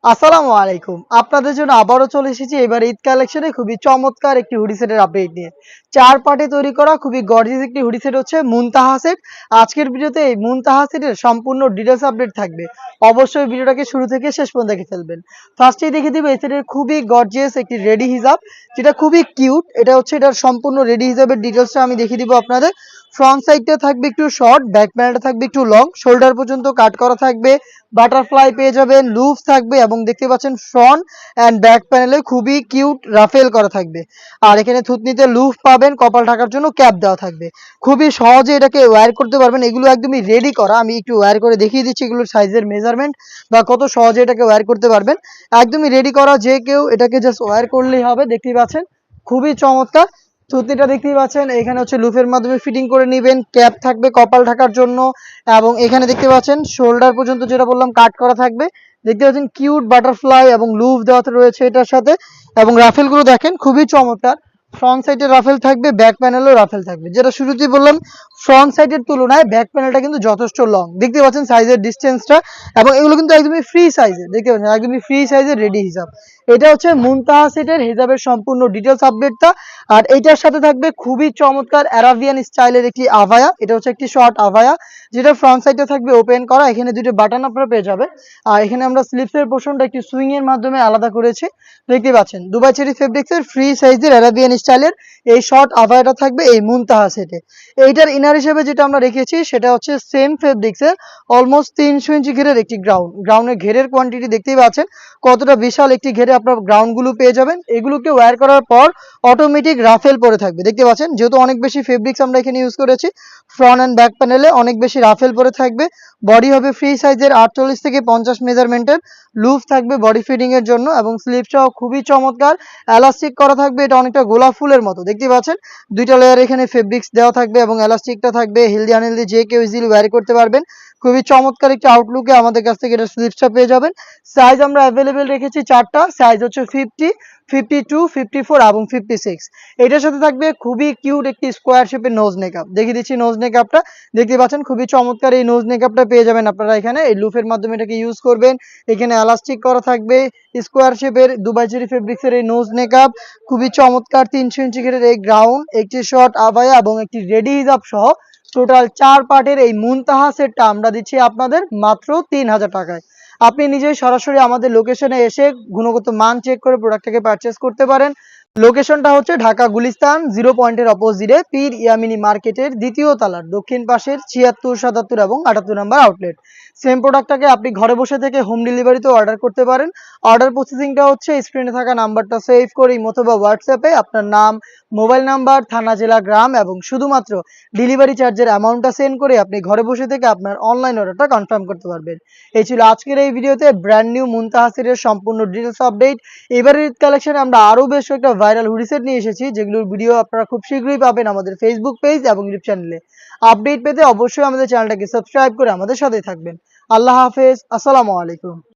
আসসালামু আলাইকুম। আপনাদের জন্য আবারও চলে এসেছি এবার ঈদ কালেকশনে খুবই চমৎকার একটি হুডি সেটের আপডেট নিয়ে। ৪ পার্টে তৈরি করা খুবই গর্জিয়াস একটি হুডি সেট হচ্ছে মুনতাহা সেট। আজকের ভিডিওতে এই মুনতাহা সেটের সম্পূর্ণ ডিটেইলস আপডেট থাকবে। অবশ্যই ভিডিওটাকে শুরু থেকে শেষ পর্যন্ত দেখে ফেলবেন। ফার্স্টেই দেখিয়ে দিব এই সেটের খুবই গর্জিয়াস একটি রেডি হিজাব, যেটা খুবই কিউট। এটা হচ্ছে এটার সম্পূর্ণ রেডি হিজাবের ডিটেইলসটা আমি দেখিয়ে দিব আপনাদের। ফ্রন্ট সাইডটা থাকবে একটু শর্ট, ব্যাক প্যানেলটা থাকবে একটু লং, শোল্ডার পর্যন্ত কাট করা থাকবে, বাটারফ্লাই পেয়ে যাবেন, লুপ থাকবে এবং দেখতে পাচ্ছেন ফ্রন্ট অ্যান্ড ব্যাক প্যানেলে খুবই কিউট রাফেল করা থাকবে। আর এখানে থুতনিতে লুপ পাবেন, কপাল ঢাকার জন্য ক্যাপ দেওয়া থাকবে। খুবই সহজে এটাকে ওয়্যার করতে পারবেন। এগুলো একদমই রেডি করা, আমি একটু ওয়্যার করে দেখিয়ে দিচ্ছি এগুলোর সাইজের মেজারমেন্ট বা কত সহজে এটাকে ওয়্যার করতে পারবেন। একদমই রেডি করা, যে কেউ এটাকে জাস্ট ওয়্যার করলেই হবে। দেখতেই পাচ্ছেন খুবই চমৎকার। থুতনিটা দেখতেই পাচ্ছেন, এখানে হচ্ছে লুফের মাধ্যমে ফিটিং করে নেবেন, ক্যাপ থাকবে কপাল ঢাকার জন্য এবং এখানে দেখতে পাচ্ছেন শোল্ডার পর্যন্ত যেটা বললাম কাট করা থাকবে। দেখতে পাচ্ছেন কিউট বাটারফ্লাই এবং লুফ দেওয়া রয়েছে এটার সাথে। এবং রাফেলগুলো দেখেন খুবই চমৎকার। ফ্রন্ট সাইডে রাফেল থাকবে, ব্যাক প্যানেলও রাফেল থাকবে। যেটা শুরুতেই বললাম, ফ্রন্ট সাইডের তুলনায় ব্যাক প্যানেলটা কিন্তু যথেষ্ট লং। দেখতে পাচ্ছেন সাইজের ডিস্টেন্সটা, এবং এগুলো কিন্তু একদমই ফ্রি সাইজে। দেখতে পাচ্ছেন একদমই ফ্রি সাইজের রেডি হিসাব। এটা হচ্ছে মুনতাহা সেটের হিজাবের সম্পূর্ণ ডিটেলস আপডেটটা। আর এইটার সাথে থাকবে খুবই চমৎকার অ্যারাবিয়ান স্টাইলের একটি আভায়া। এটা হচ্ছে একটি শর্ট আভায়া, যেটা ফ্রন্ট সাইডে থাকবে ওপেন করা। এখানে দুটো বাটন আপনারা পেয়ে যাবেন। আর এখানে আমরা স্লিপসের পোর্শনটা একটি সুইং এর মাধ্যমে আলাদা করেছি। দেখতে পাচ্ছেন দুবাই চেরি ফেব্রিক্সের ফ্রি সাইজের অ্যারাবিয়ান স্টাইলের এই শর্ট আভায়াটা থাকবে এই মুনতাহা সেটে। এইটার ইনার হিসেবে যেটা আমরা রেখেছি সেটা হচ্ছে সেম ফেব্রিক্সের অলমোস্ট 300 ইঞ্চি ঘেরের একটি গ্রাউন্ডের ঘেরের কোয়ান্টিটি দেখতেই পাচ্ছেন কতটা বিশাল একটি ঘেরে আপনার গ্রাউন্ডগুলো পেয়ে যাবেন। এগুলোকে ওয়্যার করার পর অটোমেটিক রাফেল পরে থাকবে। দেখতে পাচ্ছেন যেহেতু অনেক বেশি ফেব্রিক্স আমরা এখানে ইউজ করেছি, ফ্রন্ট অ্যান্ড ব্যাক প্যানেলে অনেক বেশি রাফেল পরে থাকবে। বডি হবে ফ্রি সাইজের 48 থেকে 50 মেজারমেন্টের, লুপ থাকবে বডি ফিটিং এর জন্য এবং স্লিপসটাও খুবই চমৎকার এলাস্টিক করা থাকবে। এটা অনেকটা গোলাপ ফুলের মতো দেখতে পাচ্ছেন। দুইটা লেয়ার এখানে ফেব্রিক্স দেওয়া থাকবে এবং এলাস্টিকটা থাকবে হেলদি আনহেলদি যে কেউ ইজিলি ওয়্যার করতে পারবেন। খুবই চমৎকার একটি আউটলুকে আমাদের কাছ থেকে এটা স্লিপসটা পেয়ে যাবেন। সাইজ আমরা অ্যাভেলেবেল রেখেছি চারটা সাইজ, হচ্ছে 50, 52, 54 এবং 56। এটার সাথে থাকবে খুবই কিউট একটি স্কোয়ার শেপের নোজ মেকআপ। দেখিয়ে দিচ্ছি নোজ মেকআপটা। দেখতে পাচ্ছেন খুবই চমৎকার এই নোজ মেকআপটা পেয়ে যাবেন আপনারা এখানে। এই লুফের মাধ্যমে এটাকে ইউজ করবেন। এখানে এলাস্টিক করা থাকবে স্কোয়ার শেপের দুবাই চেরি ফেব্রিক্সের এই নোজ মেকআপ। খুবই চমৎকার 300 ইঞ্চি ঘেরের এই গ্রাউন্ড, একটি শর্ট আবায়া এবং একটি রেডি হিজাব সহ টোটাল 4 পার্টের এই মুনতাহা সেটটা আমরা দিচ্ছি আপনাদের মাত্র 3000 টাকায়। আপনি নিজেই সরাসরি আমাদের লোকেশনে এসে গুণগত মান চেক করে প্রোডাক্টটাকে পারচেস করতে পারেন। লোকেশনটা হচ্ছে ঢাকা গুলিস্তান 0 পয়েন্টের অপোজিটে পীর ইয়ামিনী মার্কেটের দ্বিতীয় তলার দক্ষিণ পাশের 76, 77 এবং 78 নাম্বার আউটলেট। সেম প্রোডাক্টটাকে আপনি ঘরে বসে থেকে হোম ডেলিভারিতেও অর্ডার করতে পারেন। অর্ডার প্রসেসিংটা হচ্ছে স্ক্রিনে থাকা নাম্বারটা সেভ করে অথবা হোয়াটসঅ্যাপে আপনার নাম, মোবাইল নাম্বার, থানা, জেলা, গ্রাম এবং শুধুমাত্র ডেলিভারি চার্জের অ্যামাউন্টটা সেন্ড করে আপনি ঘরে বসে থেকে আপনার অনলাইন অর্ডারটা কনফার্ম করতে পারবেন। এই ছিল আজকের এই ভিডিওতে ব্র্যান্ড নিউ মুনতাহা সেটের সম্পূর্ণ ডিটেলস আপডেট। এবারের ঈদ কালেকশনে আমরা আরও বেশ কয়েকটা ভাইরাল হুডি সেট নিয়ে এসেছি, যেগুলোর ভিডিও আপনারা খুব শীঘ্রই পাবেন আমাদের ফেসবুক পেজ এবং ইউটিউব চ্যানেলে। আপডেট পেতে অবশ্যই আমাদের চ্যানেলটাকে সাবস্ক্রাইব করে আমাদের সাথে থাকবেন। আল্লাহ হাফেজ, আসসালামু আলাইকুম।